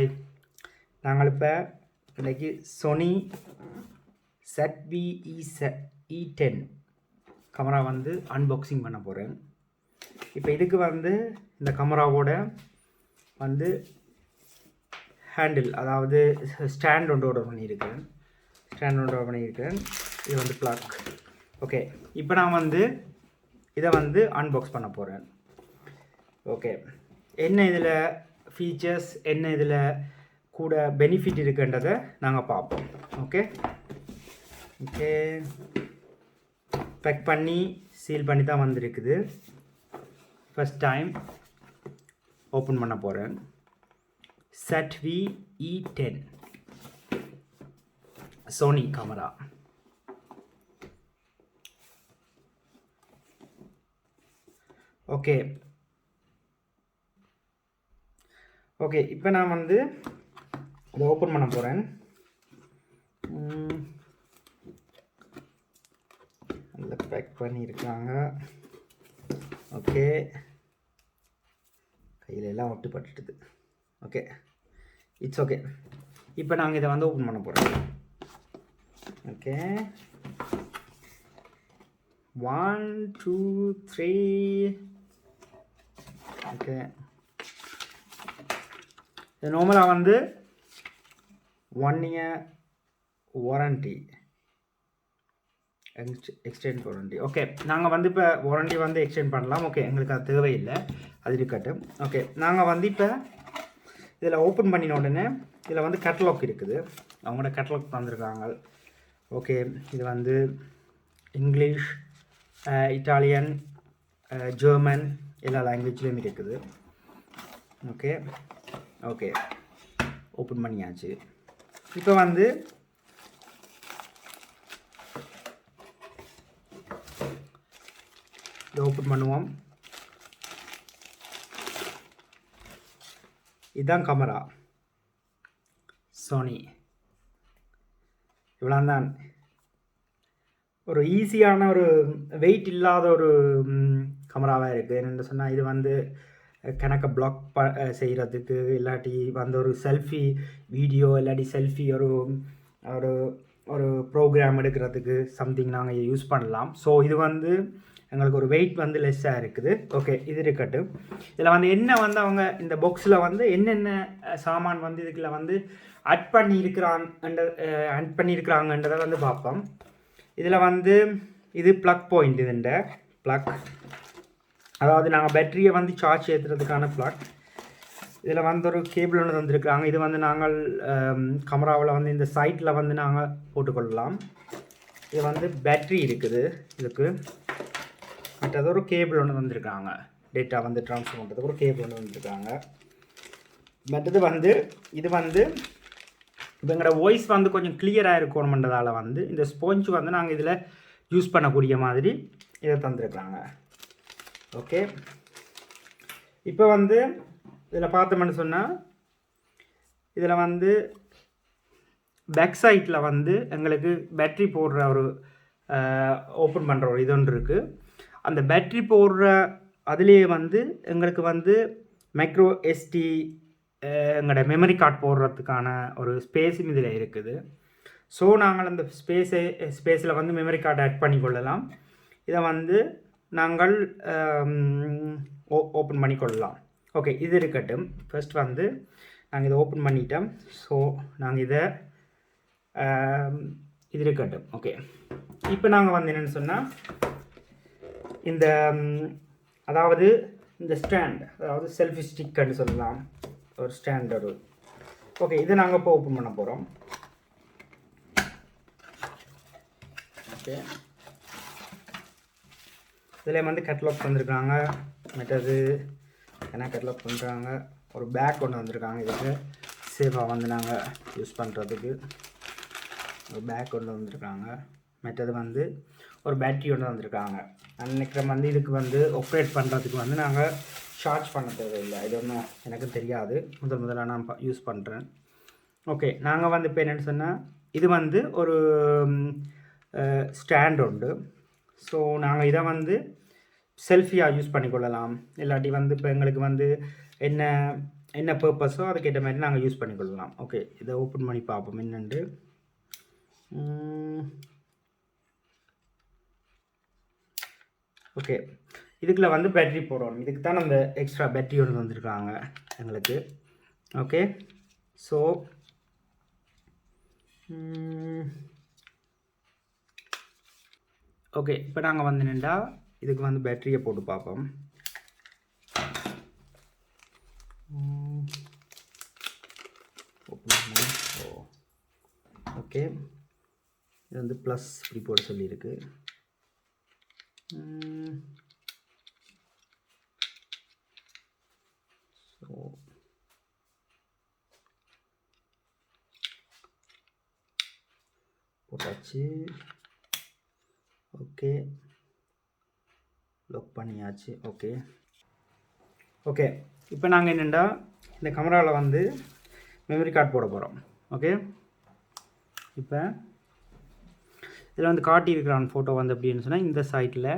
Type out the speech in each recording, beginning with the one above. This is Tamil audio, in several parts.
ஹாய், நாங்கள் இப்போ இன்றைக்கி Sony E10 கேமரா வந்து அன்பாக்சிங் பண்ண போகிறேன். இப்போ இதுக்கு வந்து இந்த கேமராவோட வந்து ஹேண்டில், அதாவது ஸ்டாண்ட் ஒன்று ஆர்டர் பண்ணியிருக்கேன். இது வந்து ப்ளக். ஓகே, இப்போ நான் வந்து இதை வந்து அன்பாக்ஸ் பண்ண போகிறேன். ஓகே, என்ன இதில் ஃபீச்சர்ஸ், என்ன இதில் கூட பெனிஃபிட் இருக்குன்றதை நாங்கள் பார்ப்போம். ஓகே, பேக் பண்ணி சீல் பண்ணி தான் வந்திருக்குது. ஃபஸ்ட் டைம் ஓப்பன் பண்ண போகிறேன். ZV E10 Sony camera. Okay, இப்போ நான் வந்து இதை ஓப்பன் பண்ண போகிறேன். நல்லா பேக் பண்ணியிருக்காங்க. ஓகே, கையில் எல்லாம் ஒட்டுப்பட்டுடுது. Okay, it's okay. இப்போ நாங்கள் இதை வந்து ஓப்பன் பண்ண போகிறோம். ஓகே, 1 2 3. ஓகே, இது நார்மலாக வந்து 1 year warranty, extend warranty. Okay, நாங்கள் வந்து இப்போ வாரண்டி வந்து எக்ஸ்டெண்ட் பண்ணலாம். ஓகே, எங்களுக்கு அது தேவையில்லை, அது இருக்கட்டும். ஓகே, நாங்கள் வந்து இப்போ இதில் ஓப்பன் பண்ணின உடனே இதில் வந்து கேட்டலாக் இருக்குது. அவங்களோட கேட்டலாக் தந்துருக்காங்க. ஓகே, இது வந்து இங்கிலீஷ், இட்டாலியன், ஜெர்மன் எல்லா லாங்குவேஜ்லேயும் இருக்குது. ஓகே ஓகே ஓப்பன் பண்ணியாச்சு. இப்போ வந்து இதை ஓப்பன் பண்ணுவோம். இதுதான் கேமரா Sony. இவ்வளோ தான். ஒரு ஈஸியான, ஒரு வெயிட் இல்லாத ஒரு கேமராவாக இருக்குது. என்னென்னு சொன்னால், இது வந்து கணக்கை பிளாக் செய்கிறதுக்கு, இல்லாட்டி வந்து ஒரு செல்ஃபி வீடியோ, இல்லாட்டி செல்ஃபி ஒரு ஒரு ஒரு ப்ரோக்ராம் எடுக்கிறதுக்கு சம்திங் நாங்கள் யூஸ் பண்ணலாம். ஸோ இது வந்து எங்களுக்கு ஒரு வெயிட் வந்து லெஸ்ஸாக இருக்குது. ஓகே, இது இருக்கட்டும். இதில் வந்து என்ன வந்து அவங்க இந்த பாக்ஸில் வந்து என்னென்ன சாமான் வந்து இதுக்குள்ள வந்து ஆட் பண்ணியிருக்கிறாங்கன்றதை வந்து பார்ப்போம். இதில் வந்து இது ப்ளக் பாயிண்ட். இதுண்ட ப்ளக், அதாவது நாங்கள் பேட்டரியை வந்து சார்ஜ் ஏற்றுறதுக்கான ப்ளக். இதில் வந்து ஒரு கேபிள் ஒன்று தந்துருக்காங்க. இது வந்து நாங்கள் கேமராவில் வந்து இந்த சைட்டில் வந்து நாங்கள் போட்டுக்கொள்ளலாம். இது வந்து பேட்ரி இருக்குது இதுக்கு. மற்றது ஒரு கேபிள் ஒன்று தந்துருக்காங்க, டேட்டா வந்து ட்ரான்ஸ்ஃபர் பண்ணுறதுக்கு ஒரு கேபிள் ஒன்று வந்துருக்காங்க. மற்றது வந்து இது வந்து இப்போ எங்களோட வாய்ஸ் வந்து கொஞ்சம் கிளியராக இருக்கணுன்றதால வந்து இந்த ஸ்பாஞ்ச் வந்து நாங்கள் இதில் யூஸ் பண்ணக்கூடிய மாதிரி இதை தந்துருக்காங்க. ஓகே, இப்போ வந்து இதில் பார்த்தோம்னு சொன்னால், இதில் வந்து பேக் சைட்டில் வந்து எங்களுக்கு பேட்ரி போடுற ஒரு ஓப்பன் பண்ணுற ஒரு இது ஒன்று இருக்குது. அந்த பேட்ரி போடுற அதுலேயே வந்து எங்களுக்கு வந்து மைக்ரோ SD எங்களோட மெமரி கார்டு போடுறதுக்கான ஒரு ஸ்பேஸும் இதில் இருக்குது. ஸோ நாங்கள் அந்த ஸ்பேஸில் வந்து மெமரி கார்டு ஆட் பண்ணி கொள்ளலாம். இதை வந்து நாங்கள் ஓப்பன் பண்ணி கொள்ளலாம். ஓகே, இது இருக்கட்டும். ஃபர்ஸ்ட் வந்து நாங்கள் இதை ஓப்பன் பண்ணிட்டோம். ஸோ நாங்கள் இதை இது இருக்கட்டும். ஓகே, இப்போ நாங்கள் வந்து என்னென்னு சொன்னால், இந்த அதாவது இந்த ஸ்டாண்ட், அதாவது செல்ஃபி ஸ்டிக்குன்னு சொல்லலாம், ஒரு ஸ்டாண்டர்டு. ஓகே, இதை நாங்கள் இப்போ ஓப்பன் பண்ண போகிறோம். ஓகே, இதில் வந்து கேட்டலாக் தந்துருக்காங்க. மற்றது என்ன கேட்டலாக் பண்ணுறாங்க, ஒரு பேக் ஒன்று வந்திருக்காங்க. இதுக்கு சேஃபாக வந்து நாங்கள் யூஸ் பண்ணுறதுக்கு ஒரு பேக் ஒன்று வந்திருக்காங்க. மற்றது வந்து ஒரு பேட்ரி ஒன்று வந்திருக்காங்க. நான் நினைக்கிறேன் வந்து இதுக்கு வந்து ஆப்ரேட் பண்ணுறதுக்கு வந்து நாங்கள் சார்ஜ் பண்ண தேவையில்லை. இது ஒன்றும் எனக்கு தெரியாது, முதலாக நான் யூஸ் பண்ணுறேன். ஓகே, நாங்கள் வந்து இப்போ என்னென்னு சொன்னால், இது வந்து ஒரு ஸ்டாண்ட் உண்டு. ஸோ நாங்கள் இதை வந்து செல்ஃபியாக யூஸ் பண்ணிக்கொள்ளலாம். இல்லாட்டி வந்து இப்போ எங்களுக்கு வந்து என்ன என்ன பர்பஸோ அதுக்கேற்ற மாதிரி நாங்கள் யூஸ் பண்ணிக்கொள்ளலாம். ஓகே, இதை ஓப்பன் பண்ணி பார்ப்போம் என்னென்று. ஓகே, இதுக்குள்ள வந்து பேட்டரி போடணும். இதுக்கு தான் அந்த எக்ஸ்ட்ரா பேட்டரி ஒன்று வந்துருக்காங்க எங்களுக்கு. ஓகே, ஸோ ஓகே, இப்போ நாங்கள் வந்து என்னென்னா இதுக்கு வந்து பேட்டரியை போட்டு பார்ப்போம். ஓகே, இது வந்து ப்ளஸ் இப்படி போட சொல்லியிருக்கு. ஸோ போட்டாச்சு. ஓகே, லாக் பண்ணியாச்சு. ஓகே ஓகே, இப்போ நாங்கள் என்னென்னா இந்த கேமராவில் வந்து மெமரி கார்டு போட போகிறோம். ஓகே, இப்போ இதில் வந்து காட்டியிருக்கிறான் ஃபோட்டோ வந்து எப்படின்னு சொன்னால் இந்த சைட்டில்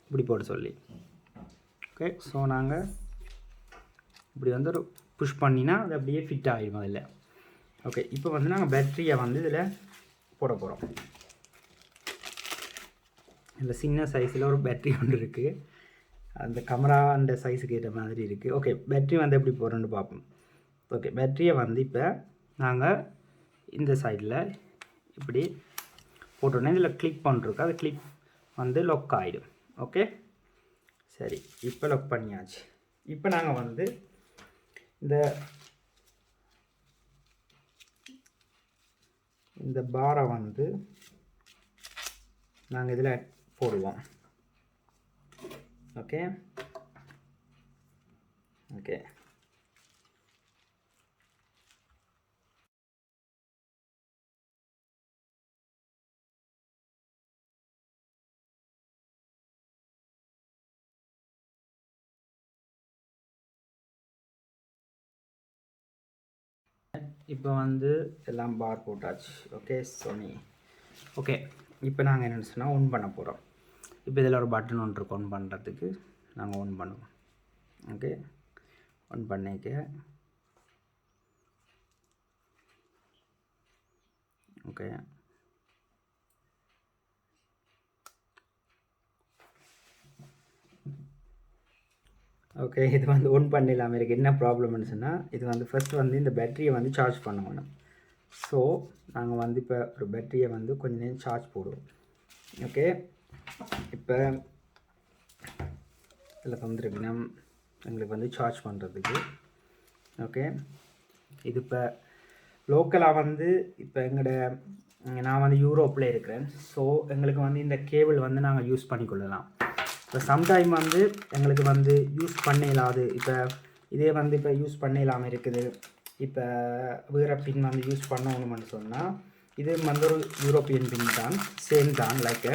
இப்படி போட சொல்லி. ஓகே, ஸோ நாங்கள் இப்படி வந்து ஒரு புஷ் பண்ணினா அது அப்படியே ஃபிட் ஆகிடும் அதில். ஓகே, இப்போ வந்து நாங்கள் பேட்டரியை வந்து இதில் போட போகிறோம். இதில் சின்ன சைஸில் ஒரு பேட்டரி ஒன்று இருக்குது. அந்த கேமரா அந்த சைஸுக்கு ஏற்ற மாதிரி இருக்குது. ஓகே, பேட்டரி வந்து எப்படி போகிறோன்னு பார்ப்போம். ஓகே, பேட்டரியை வந்து இப்போ நாங்கள் இந்த சைடில் இப்படி போட்டோன்னே இதில் கிளிக் பண்ணிருக்கு. அது கிளிக் வந்து லாக் ஆகிடும். ஓகே, சரி, இப்போ லாக் பண்ணியாச்சு. இப்போ நாங்கள் வந்து இந்த பாரை வந்து நாங்கள் இதில் போடுவோம். ஓகே ஓகே, இப்போ வந்து எல்லாம் பார் போட்டாச்சு. Okay, Sony. ஓகே, இப்போ நாங்கள் என்னென்னு சொன்னால் ஆன் பண்ண போகிறோம். இப்போ இதில் ஒரு பட்டன் ஒன்று இருக்கு ஆன் பண்ணுறதுக்கு. நாங்கள் ஆன் பண்ணுவோம். ஓகே, ஆன் பண்ணிக்க. ஓகே, ஓகே, இது வந்து ஆன் பண்ணிடலாம். இருக்குது என்ன ப்ராப்ளம்னு சொன்னால் இது வந்து ஃபஸ்ட்டு வந்து இந்த பேட்டரியை வந்து சார்ஜ் பண்ணணும். ஸோ நாங்கள் வந்து இப்போ ஒரு பேட்டரியை வந்து கொஞ்சம் நேரம் சார்ஜ் போடுவோம். ஓகே, இப்போ இதில் வந்துருக்குன்னா எங்களுக்கு வந்து சார்ஜ் பண்ணுறதுக்கு. ஓகே, இது இப்போ லோக்கலாக வந்து இப்போ நான் வந்து யூரோப்பில் இருக்கிறேன். ஸோ எங்களுக்கு வந்து இந்த கேபிள் வந்து நாங்கள் யூஸ் பண்ணிக்கொள்ளலாம். இப்போ சம்டைம் வந்து எங்களுக்கு வந்து யூஸ் பண்ண இல்லாது, இப்போ இதே வந்து இப்போ யூஸ் பண்ண இல்லாமல் இருக்குது. இப்போ வேறு பின் வந்து யூஸ் பண்ணணும்னு சொன்னால் இது வந்து ஒரு யூரோப்பியன் பின் தான், சேம் தான். லைக்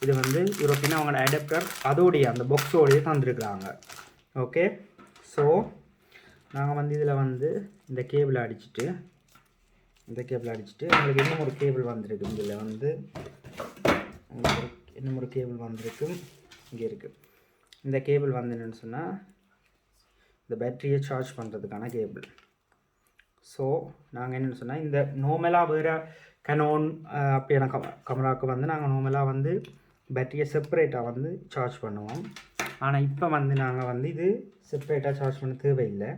இது வந்து யூரோப்பியன் அவங்களோட அடாப்டர் அதோடைய அந்த பாக்ஸோடையே தந்துருக்குறாங்க. ஓகே, ஸோ நாங்கள் வந்து இதில் வந்து இந்த கேபிள் அடிச்சுட்டு எங்களுக்கு இன்னும் ஒரு கேபிள் வந்திருக்கு. இதில் வந்து இன்னும் ஒரு கேபிள் வந்திருக்கு, இங்கே இருக்குது. இந்த கேபிள் வந்து என்னென்னு சொன்னால் இந்த பேட்டரியை சார்ஜ் பண்ணுறதுக்கான கேபிள். ஸோ நாங்கள் என்னென்னு சொன்னால் இந்த நார்மலாக வேறு கனோன் அப்படியான கேமராவுக்கு வந்து நாங்கள் நார்மலாக வந்து பேட்டரியை செப்பரேட்டாக வந்து சார்ஜ் பண்ணுவோம். ஆனால் இப்போ வந்து நாங்கள் வந்து இது செப்பரேட்டாக சார்ஜ் பண்ண தேவையில்லை.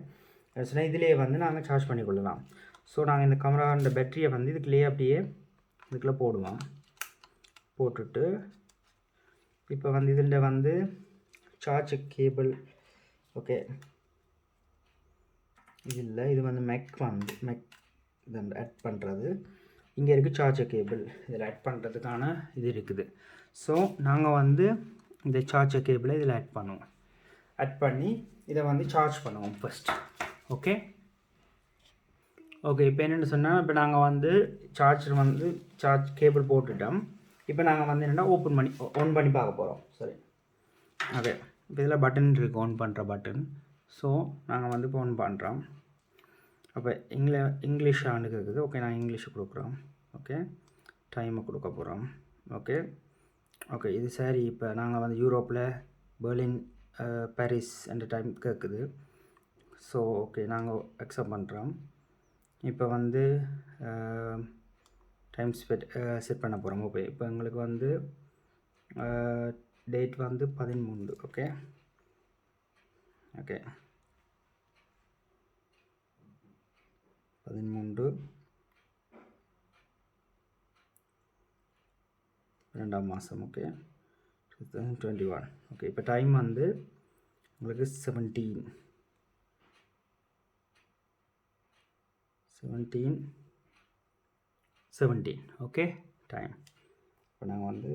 சொன்னால் இதிலே வந்து நாங்கள் சார்ஜ் பண்ணிக்கொள்ளலாம். ஸோ நாங்கள் இந்த கேமரா இந்த பேட்டரியை வந்து இதுக்குள்ளேயே அப்படியே இதுக்குள்ளே போடுவோம். போட்டுட்டு இப்போ வந்து இதில் வந்து சார்ஜ் கேபிள். ஓகே, இது இல்லை, இது வந்து மெக் இதை ஆட் பண்ணுறது. இங்கே இருக்குது சார்ஜர் கேபிள், இதில் ஆட் பண்ணுறதுக்கான இது இருக்குது. ஸோ நாங்கள் வந்து இந்த சார்ஜர் கேபிளை இதில் ஆட் பண்ணுவோம். ஆட் பண்ணி இதை வந்து சார்ஜ் பண்ணுவோம் ஃபஸ்ட். ஓகே ஓகே, இப்போ என்னென்னு சொன்னால் இப்போ நாங்கள் வந்து சார்ஜ் கேபிள் போட்டுட்டோம். இப்போ நாங்கள் வந்து என்னென்னா ஆன் பண்ணி பார்க்க போகிறோம். சரி, ஓகே, இப்போ இதில் பட்டன் இருக்குது, ஆன் பண்ணுற பட்டன். ஸோ நாங்கள் வந்து இப்போ ஆன் பண்ணுறோம். அப்போ இங்கிலீஷ் ஆண்டுக்கு இருக்குது. ஓகே, நான் இங்கிலீஷ் கொடுக்குறோம். ஓகே, டைமை கொடுக்க போகிறோம். ஓகே ஓகே, இது சரி. இப்போ நாங்கள் வந்து யூரோப்பில் பெர்லின் பாரிஸ் என்ற டைம் கேட்குது. ஸோ ஓகே நாங்கள் அக்செப்ட் பண்ணுறோம். இப்போ வந்து டைம் செட் பண்ண போகிறோம். ஓகே இப்போ எங்களுக்கு வந்து டேட் வந்து 13. ஓகே ஓகே 13 2ஆம் மாதம். ஓகே 2021. ஓகே இப்போ டைம் வந்து உங்களுக்கு 17 ஓகே டைம். இப்போ நாங்கள் வந்து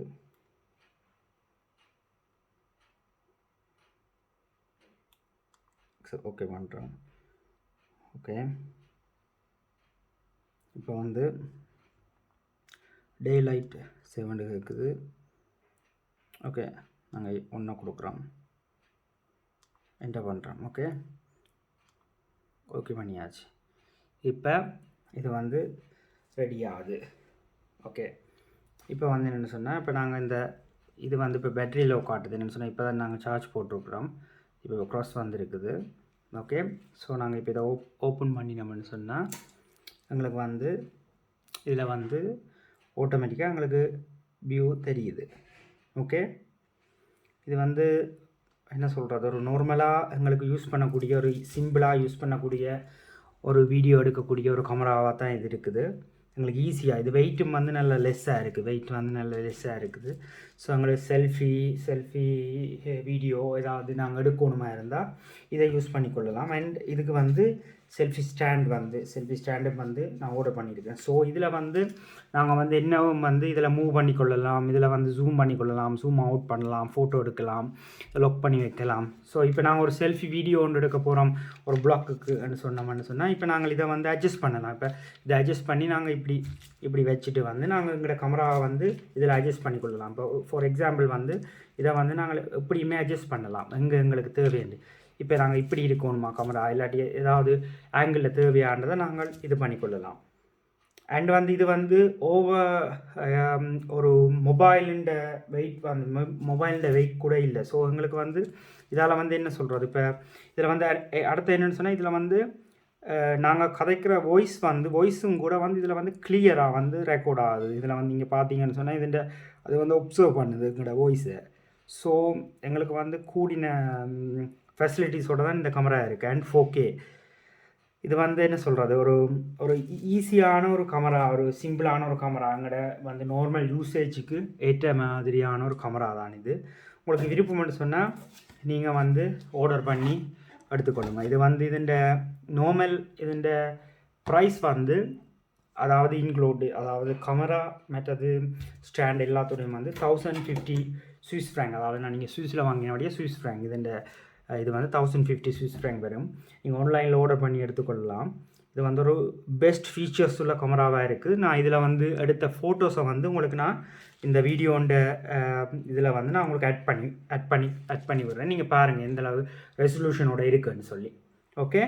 ஓகே பண்ணுறோம். ஓகே இப்போ வந்து டே லைட் 7 இருக்குது. ஓகே நாங்கள் 1 கொடுக்குறோம், என்டர் பண்ணுறோம். ஓகே ஓகே பண்ணியாச்சு. இப்போ இது வந்து ரெடி ஆகுது. ஓகே இப்போ வந்து என்னென்னு சொன்னால், இப்போ நாங்கள் இந்த இது வந்து இப்போ பேட்டரி லோ காட்டுது. என்னென்னு சொன்னால் இப்போ தான் நாங்கள் சார்ஜ் போட்டிருக்குறோம். இப்போ க்ராஸ் வந்துருக்குது. ஓகே ஸோ நாங்கள் இப்போ இதை ஓப்பன் பண்ணினோம்னு சொன்னால் எங்களுக்கு வந்து இதில் வந்து ஆட்டோமேட்டிக்காக எங்களுக்கு வியூ தெரியுது. ஓகே இது வந்து என்ன சொல்கிறது, ஒரு நார்மலாக எங்களுக்கு யூஸ் பண்ணக்கூடிய ஒரு சிம்பிளாக யூஸ் பண்ணக்கூடிய ஒரு வீடியோ எடுக்கக்கூடிய ஒரு கேமராவாக தான் இது இருக்குது. எங்களுக்கு ஈஸியாக இது வெயிட்டும் வந்து நல்ல லெஸ்ஸாக இருக்குது. வெயிட் வந்து நல்ல லெஸ்ஸாக இருக்குது. ஸோ எங்களுக்கு செல்ஃபி வீடியோ ஏதாவது நாங்கள் எடுக்கணுமா இருந்தால் இதை யூஸ் பண்ணிக்கொள்ளலாம். அண்ட் இதுக்கு வந்து செல்ஃபி ஸ்டாண்டு வந்து நான் ஆர்டர் பண்ணியிருக்கேன். ஸோ இதில் வந்து நாங்கள் வந்து என்னவும் வந்து இதில் மூவ் பண்ணிக்கொள்ளலாம், இதில் வந்து ஜூம் பண்ணிக்கொள்ளலாம், ஜூம் அவுட் பண்ணலாம், ஃபோட்டோ எடுக்கலாம், லாக் பண்ணி வைக்கலாம். ஸோ இப்போ நாங்கள் ஒரு செல்ஃபி வீடியோ ஒன்று எடுக்க போகிறோம் ஒரு பிளாக்குக்குன்னு சொன்னால் இப்போ நாங்கள் இதை வந்து அட்ஜஸ்ட் பண்ணலாம். இப்போ இதை அட்ஜஸ்ட் பண்ணி நாங்கள் இப்படி வச்சுட்டு வந்து நாங்கள் எங்களோட கேமராவை வந்து இதில் அட்ஜஸ்ட் பண்ணிக்கொள்ளலாம். இப்போ ஃபார் எக்ஸாம்பிள் வந்து இதை வந்து நாங்கள் எப்படியுமே அட்ஜஸ்ட் பண்ணலாம் எங்களுக்கு தேவையானது. இப்போ நாங்கள் இப்படி இருக்கணுமா கேமரா, இல்லாட்டி ஏதாவது ஆங்கிளில் தேவையானதை நாங்கள் இது பண்ணிக்கொள்ளலாம். அண்ட் வந்து இது வந்து ஒரு மொபைலுண்ட வெயிட் வந்து மொபைலுண்ட வெயிட் கூட இல்லை. ஸோ எங்களுக்கு வந்து இதால் வந்து என்ன சொல்கிறது, இப்போ இதில் வந்து அடுத்து என்னென்னு சொன்னால் இதில் வந்து நாங்கள் கதைக்கிற வாய்ஸும் கூட வந்து இதில் வந்து கிளியராக வந்து ரெக்கார்ட் ஆகுது. இதில் வந்து நீங்கள் பார்த்தீங்கன்னு சொன்னால் அது வந்து ஒப்சர்வ் பண்ணுது எங்களோட வாய்ஸை. ஸோ எங்களுக்கு வந்து கூடின ஃபெசிலிட்டிஸோடு தான் இந்த கேமரா இருக்குது. அண்ட் 4K இது வந்து என்ன சொல்கிறது, ஒரு ஈஸியான ஒரு கேமரா, ஒரு சிம்பிளான ஒரு கேமரா, எங்களோட வந்து நார்மல் யூசேஜுக்கு ஏற்ற மாதிரியான ஒரு கேமரா தான் இது. உங்களுக்கு விருப்பம்னு சொன்னால் நீங்கள் வந்து ஆர்டர் பண்ணி எடுத்துக்கொள்ளுங்க. இது வந்து இதுண்ட ப்ரைஸ் வந்து அதாவது இன்க்ளூடு, அதாவது கேமரா மற்றது ஸ்டாண்ட் எல்லாத்தோடையும் வந்து 1050 சுவிஸ் ஃப்ராங்க். அதாவது நான் நீங்கள் சுவிஸில் வாங்கினபடியே சுவிஸ் ஃப்ராங்க் இது வந்து 1050 சுவிஸ் ஃப்ராங்க் வரும். நீங்கள் ஆன்லைனில் ஆர்டர் பண்ணி எடுத்துக்கொள்ளலாம். இது வந்து ஒரு பெஸ்ட் ஃபீச்சர்ஸ் உள்ள கேமராவாக இருக்குது. நான் இதில் வந்து எடுத்த ஃபோட்டோஸை வந்து உங்களுக்கு நான் இந்த வீடியோண்ட இதில் வந்து நான் உங்களுக்கு ஆட் பண்ணி விடுறேன். நீங்கள் பாருங்கள் எந்தளவு ரெசல்யூஷனோட இருக்குதுன்னு சொல்லி. ஓகே